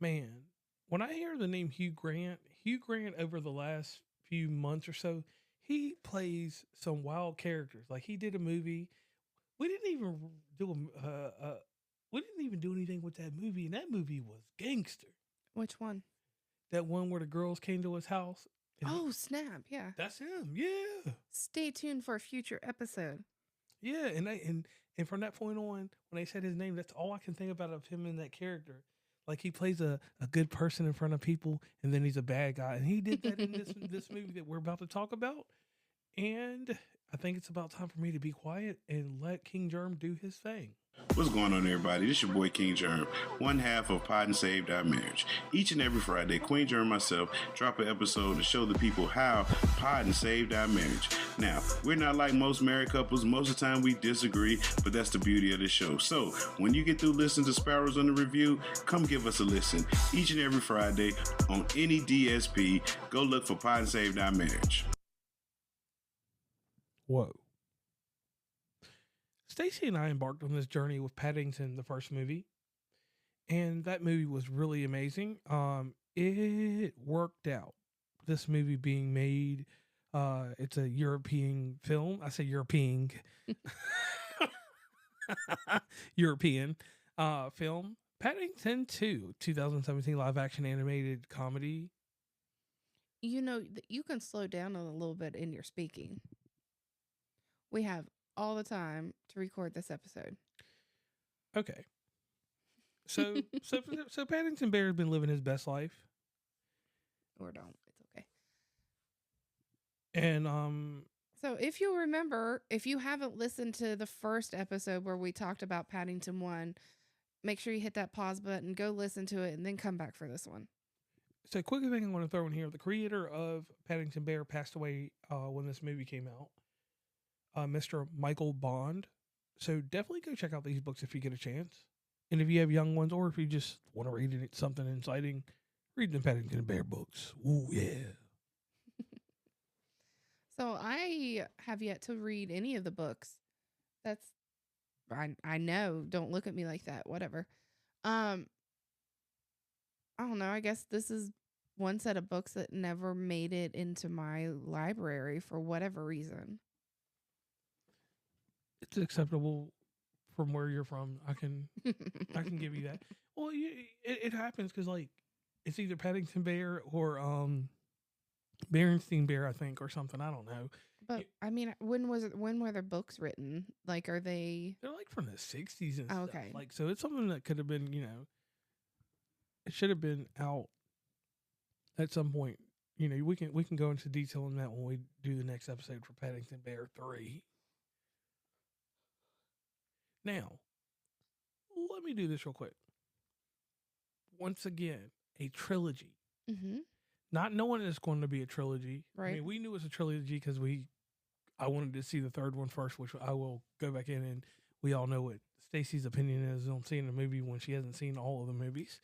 Man, when I hear the name Hugh Grant over the last few months or so, he plays some wild characters. Like he did a movie. We didn't even we didn't even do anything with that movie, and that movie was gangster. Which one? That one where the girls came to his house. And Oh, snap. Yeah. that's him. Yeah, Stay tuned for a future episode. yeah. And from that point on, when they said his name, that's all I can think about of him in that character. Like he plays a good person in front of people, and then he's a bad guy, and he did that in this movie that we're about to talk about. And I think it's about time for me to be quiet and let King Germ do his thing. What's going on, everybody? This is your boy King Germ, one half of Pod and Saved Our Marriage. Each and every Friday, Queen Germ and myself drop an episode to show the people how Pod and Saved Our Marriage. Now, we're not like most married couples. Most of the time we disagree, but that's the beauty of the show. So, when you get through listening to Sparrows Under review, come give us a listen. Each and every Friday on any DSP, go look for Pod and Saved Our Marriage. Whoa. Stacey and I embarked on this journey with Paddington, the first movie, and that movie was really amazing. It worked out. This movie being made, it's a European film. I say European, European film. Paddington 2, 2017 live action animated comedy. You know, you can slow down a little bit in your speaking. We have all the time to record this episode. Okay. So Paddington Bear has been living his best life. Or don't. It's okay. And So if you remember, if you haven't listened to the first episode where we talked about Paddington 1, make sure you hit that pause button, go listen to it, and then come back for this one. So quick thing I want to throw in here. The creator of Paddington Bear passed away when this movie came out. Mr. Michael Bond. So definitely go check out these books if you get a chance. And if you have young ones, or if you just want to read something inciting, read the Paddington Bear books. Ooh, yeah. So I have yet to read any of the books. That's, I know, don't look at me like that, whatever. I don't know, I guess this is one set of books that never made it into my library for whatever reason. It's acceptable from where you're from. I can give you that. Well, it happens because like it's either Paddington Bear or Berenstein Bear, I think, or something. I don't know. But I mean, when were the books written? Like, are they? They're like from the 60s and Oh, stuff. okay. Like, so it's something that could have been, it should have been out at some point. We can go into detail on that when we do the next episode for Paddington Bear 3. Now, let me do this real quick. Once again, a trilogy. Mm-hmm. Not knowing it's going to be a trilogy. Right. I mean, we knew it was a trilogy because I wanted to see the third one first, which I will go back in, and we all know what Stacey's opinion is on seeing the movie when she hasn't seen all of the movies.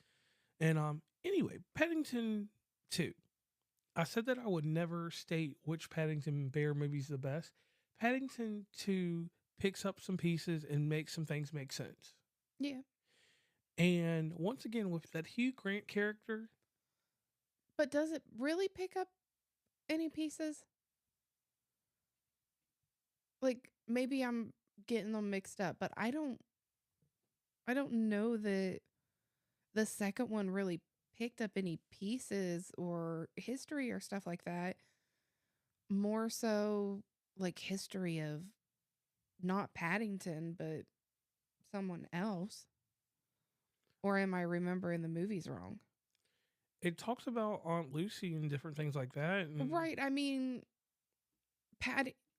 And anyway, Paddington 2. I said that I would never state which Paddington Bear movie is the best. Paddington 2 picks up some pieces and makes some things make sense. Yeah. And once again, with that Hugh Grant character. But does it really pick up any pieces? Like, maybe I'm getting them mixed up, but I don't know that the second one really picked up any pieces or history or stuff like that. More so like history of not Paddington, but someone else. Or am I remembering the movies wrong? It talks about Aunt Lucy and different things like that. And Right. I mean,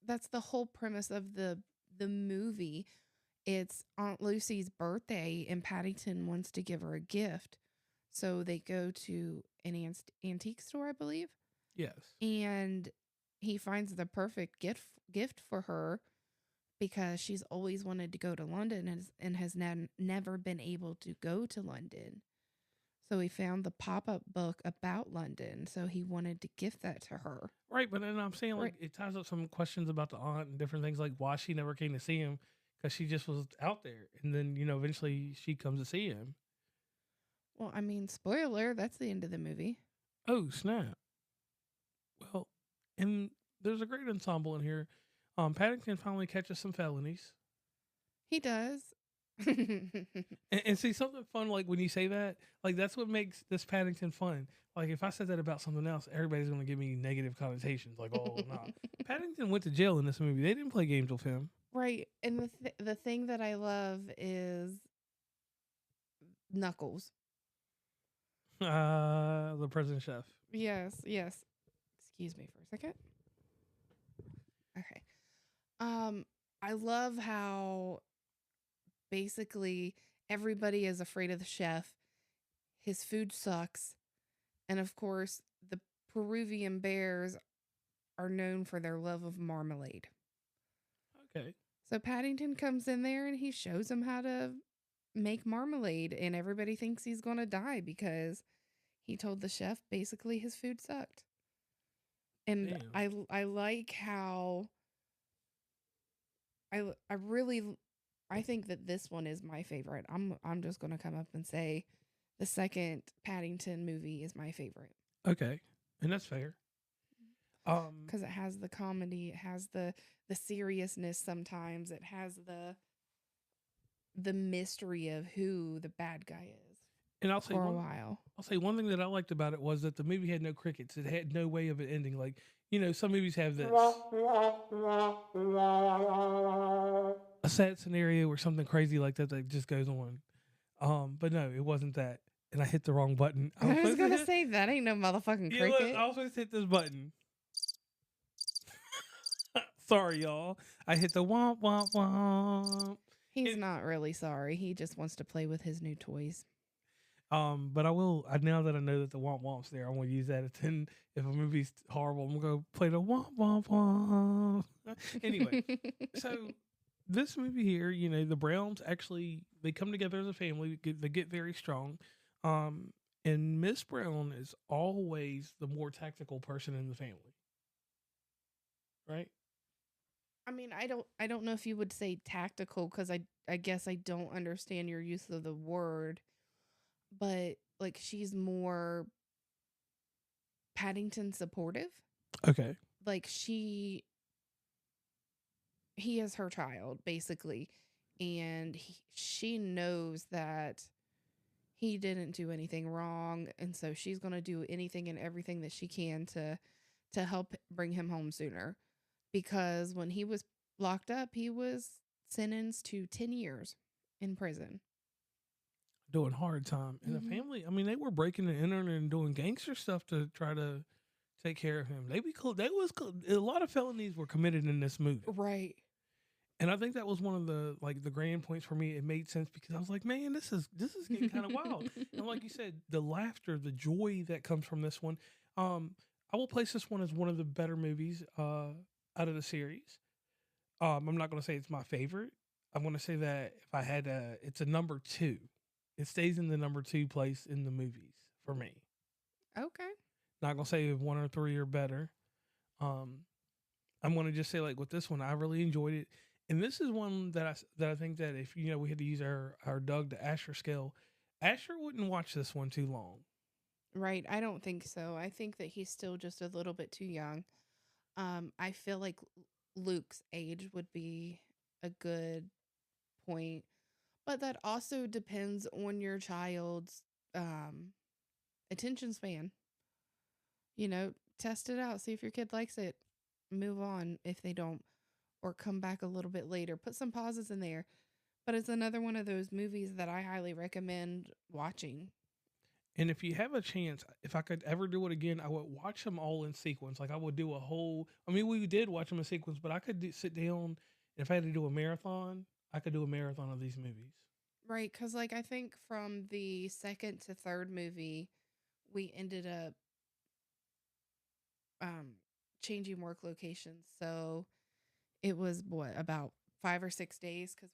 that's the whole premise of the movie. It's Aunt Lucy's birthday and Paddington wants to give her a gift. So they go to an antique store, I believe. Yes. And he finds the perfect gift for her because she's always wanted to go to London and has never been able to go to London. So he found the pop-up book about London. So he wanted to gift that to her. Right, but then I'm saying, like, Right. it ties up some questions about the aunt and different things, like why she never came to see him, because she just was out there. And then, eventually she comes to see him. Well, I mean, spoiler, that's the end of the movie. Oh, snap. Well, and there's a great ensemble in here. Paddington finally catches some felonies. He does. And see something fun, like when you say that, like that's what makes this Paddington fun. Like if I said that about something else, everybody's gonna give me negative connotations. Like, oh no, Paddington went to jail in this movie. They didn't play games with him. Right. And the thing that I love is Knuckles. The prison chef. Yes, yes. Excuse me for a second. Okay. I love how basically everybody is afraid of the chef. His food sucks. And of course, the Peruvian bears are known for their love of marmalade. Okay. So Paddington comes in there and he shows them how to make marmalade, and everybody thinks he's going to die because he told the chef basically his food sucked. And Damn. I like how I think that this one is my favorite. I'm just going to come up and say the second Paddington movie is my favorite. Okay, and that's fair. Because it has the comedy, it has the seriousness. Sometimes it has the mystery of who the bad guy is. And I'll say for a while. I'll say one thing that I liked about it was that the movie had no crickets. It had no way of it ending. Like, you know, some movies have this a sad scenario or something crazy like that just goes on. But no, it wasn't that. And I hit the wrong button. I was gonna say that ain't no motherfucking cricket. Look, I was supposed to hit this button. Sorry, y'all. I hit the womp womp womp. He's not really sorry. He just wants to play with his new toys. But I will. Now that I know that the womp womp's there, I'm gonna use that. And if a movie's horrible, I'm gonna play the womp womp womp. Anyway, so this movie here, you know, the Browns actually they come together as a family. They get very strong. And Miss Brown is always the more tactical person in the family, right? I mean, I don't know if you would say tactical, because I guess I don't understand your use of the word, but like she's more Paddington supportive. Okay. Like he is her child basically, and she knows that he didn't do anything wrong, and so she's going to do anything and everything that she can to help bring him home sooner. Because when he was locked up, he was sentenced to 10 years in prison. Doing hard time. And the family, I mean, they were breaking and entering and doing gangster stuff to try to take care of him. A lot of felonies were committed in this movie. Right. And I think that was one of the grand points for me. It made sense because I was like, man, this is getting kind of wild. And like you said, the laughter, the joy that comes from this one. I will place this one as one of the better movies out of the series. I'm not going to say it's my favorite. I'm going to say that if I had it's a number 2. It stays in the number 2 place in the movies for me. Okay. Not going to say if 1 or 3 are better. I'm going to just say, like, with this one, I really enjoyed it. And this is one that I think that if, you know, we had to use our Doug to Asher scale, Asher wouldn't watch this one too long. Right. I don't think so. I think that he's still just a little bit too young. I feel like Luke's age would be a good point, but that also depends on your child's attention span. You know, test it out, see if your kid likes it, move on if they don't, or come back a little bit later. Put some pauses in there. But it's another one of those movies that I highly recommend watching. And if you have a chance, if I could ever do it again, I would watch them all in sequence. Like I would do a whole, I mean, we did watch them in sequence, but I could sit down, and if I had to do a marathon, I could do a marathon of these movies. Right, because like I think from the second to third movie, we ended up changing work locations. So it was about 5 or 6 days, because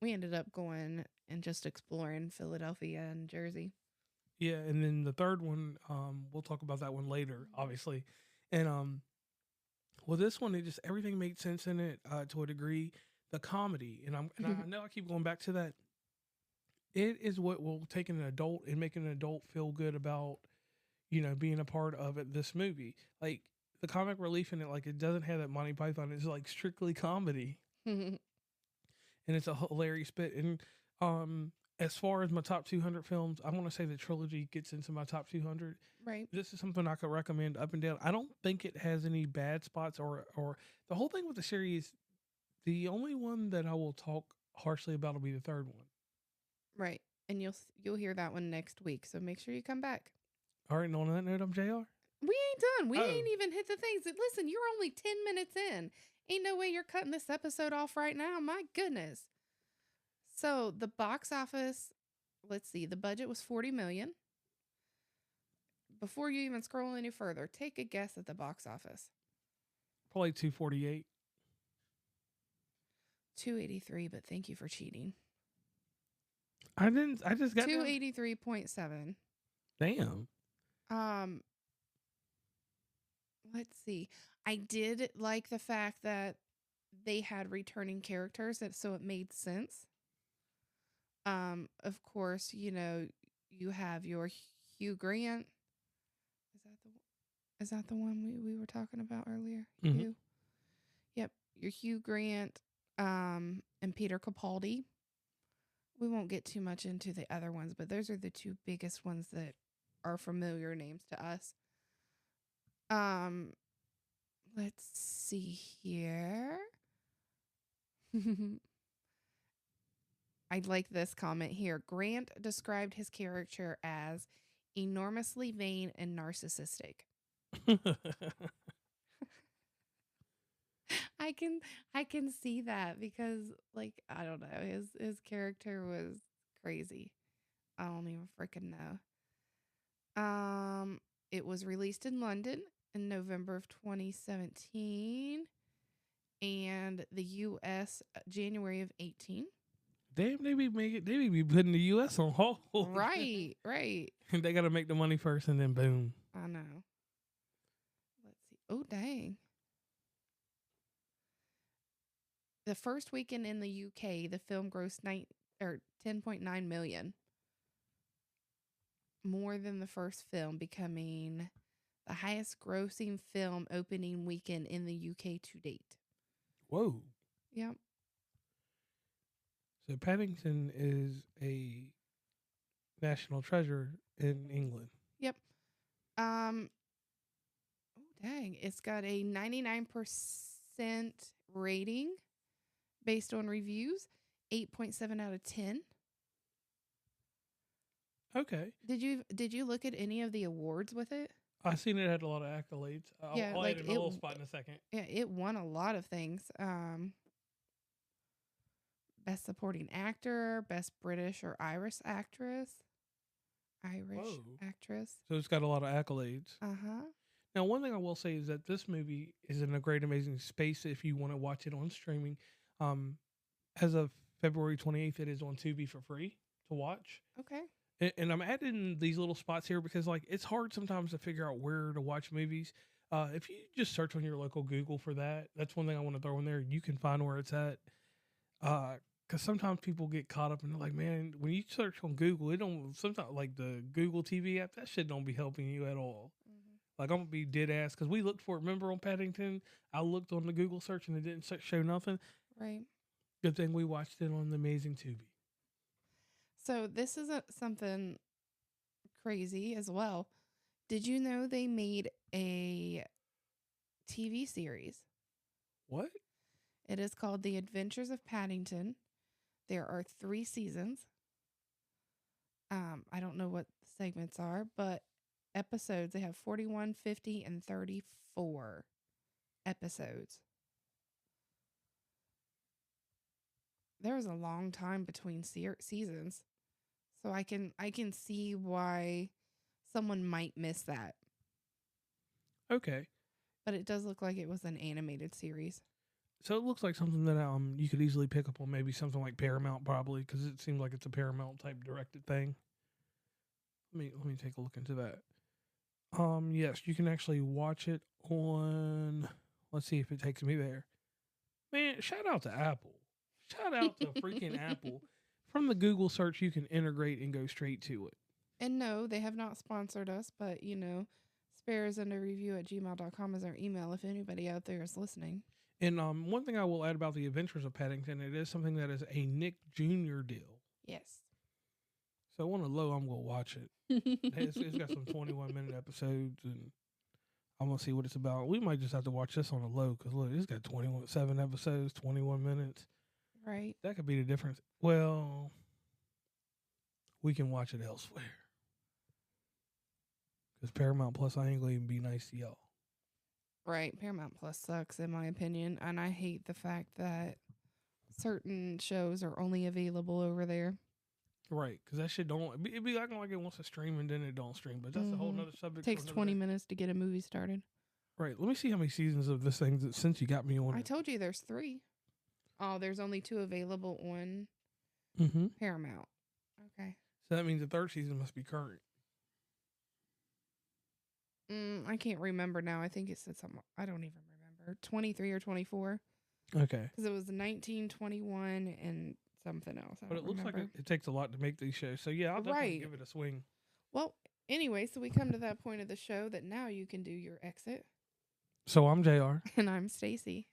we ended up going and just exploring Philadelphia and Jersey. Yeah, and then the third one, we'll talk about that one later, obviously. And well, this one, everything made sense in it to a degree. The comedy, and I know I keep going back to that. it is what will take an adult and make an adult feel good about, being a part of it. This movie, like the comic relief in it, like it doesn't have that Monty Python. It's like strictly comedy, and it's a hilarious bit. And as far as my top 200 films, I want to say the trilogy gets into my top 200. Right. This is something I could recommend up and down. I don't think it has any bad spots or the whole thing with the series. The only one that I will talk harshly about will be the third one. Right. And you'll hear that one next week. So make sure you come back. All right, and on that note, I'm JR. We ain't done. We Oh. ain't even hit the things. Listen, you're only 10 minutes in. Ain't no way you're cutting this episode off right now. My goodness. So the box office, let's see, the budget was $40 million. Before you even scroll any further, take a guess at the box office. Probably 248. 283, but thank you for cheating. I just got 283.7. Damn. Let's see. I did like the fact that they had returning characters, so it made sense. Of course, you have your Hugh Grant. Is that the one we were talking about earlier? Mhm. Hugh? Yep, your Hugh Grant, and Peter Capaldi. We won't get too much into the other ones, but those are the two biggest ones that are familiar names to us. Let's see here. I like this comment here. Grant described his character as enormously vain and narcissistic. I can see that because, like, I don't know, his character was crazy. I don't even freaking know. It was released in London in November of 2017 and the US January of 18. Damn, they be putting the US on hold. Right. They got to make the money first and then boom. I know. Let's see. Oh, dang. The first weekend in the UK, the film grossed 10.9 million. More than the first film, becoming the highest grossing film opening weekend in the UK to date. Whoa. Yep. So Paddington is a national treasure in England. Yep. Oh, dang. It's got a 99% rating based on reviews, 8.7 out of 10. Okay. Did you look at any of the awards with it? I seen it had a lot of accolades. I'll like add in a little spot in a second. Yeah, it won a lot of things. Best supporting actor, best British or Irish actress. So it's got a lot of accolades. Uh-huh. Now, one thing I will say is that this movie is in a great, amazing space if you want to watch it on streaming. As of February 28th, it is on Tubi for free to watch. Okay. And I'm adding these little spots here because, like, it's hard sometimes to figure out where to watch movies. If you just search on your local Google for that, that's one thing I want to throw in there. You can find where it's at. Because sometimes people get caught up and they're like, man, when you search on Google, it don't, sometimes like the Google TV app, that shit don't be helping you at all. Mm-hmm. Like, I'm going to be dead ass because we looked for it. Remember on Paddington, I looked on the Google search and it didn't show nothing. Right. Good thing we watched it on the amazing Tubi. So this isn't something crazy as well. Did you know they made a TV series? What? It is called The Adventures of Paddington. There are 3 seasons. I don't know what the segments are, but episodes, they have 41, 50, and 34 episodes. There was a long time between seasons. So I can see why someone might miss that. Okay. But it does look like it was an animated series. So it looks like something that you could easily pick up on, maybe something like Paramount, probably, because it seems like it's a Paramount type directed thing. Let me take a look into that. Yes, you can actually watch it on. Let's see if it takes me there. Man, shout out to Apple. Shout out to freaking Apple from the Google search, you can integrate and go straight to it. And no, they have not sponsored us, but Sparrows Under review@gmail.com is our email if anybody out there is listening. And one thing I will add about the Adventures of Paddington, it is something that is a Nick Jr. deal. Yes. So on the low, I'm gonna watch it. It's got some 21-minute episodes, and I'm gonna see what it's about. We might just have to watch this on the low because look, it's got 7 episodes, 21 minutes. Right. That could be the difference. Well, we can watch it elsewhere because Paramount Plus, I ain't gonna even be nice to y'all. Right. Paramount Plus sucks, in my opinion, and I hate the fact that certain shows are only available over there. Right, because that shit don't. It'd be acting like it wants to stream and then it don't stream. But that's a whole nother subject. Takes 20 minutes to get a movie started. Right. Let me see how many seasons of this thing since you got me on. I told you there's 3. Oh, there's only 2 available on Paramount. Okay. So that means the 3rd season must be current. I can't remember now. I think it said something. I don't even remember. 23 or 24. Okay. Because it was 19, 21, and something else. But it looks like it takes a lot to make these shows. So yeah, I'll definitely give it a swing. Well, anyway, so we come to that point of the show that now you can do your exit. So I'm JR. And I'm Stacey.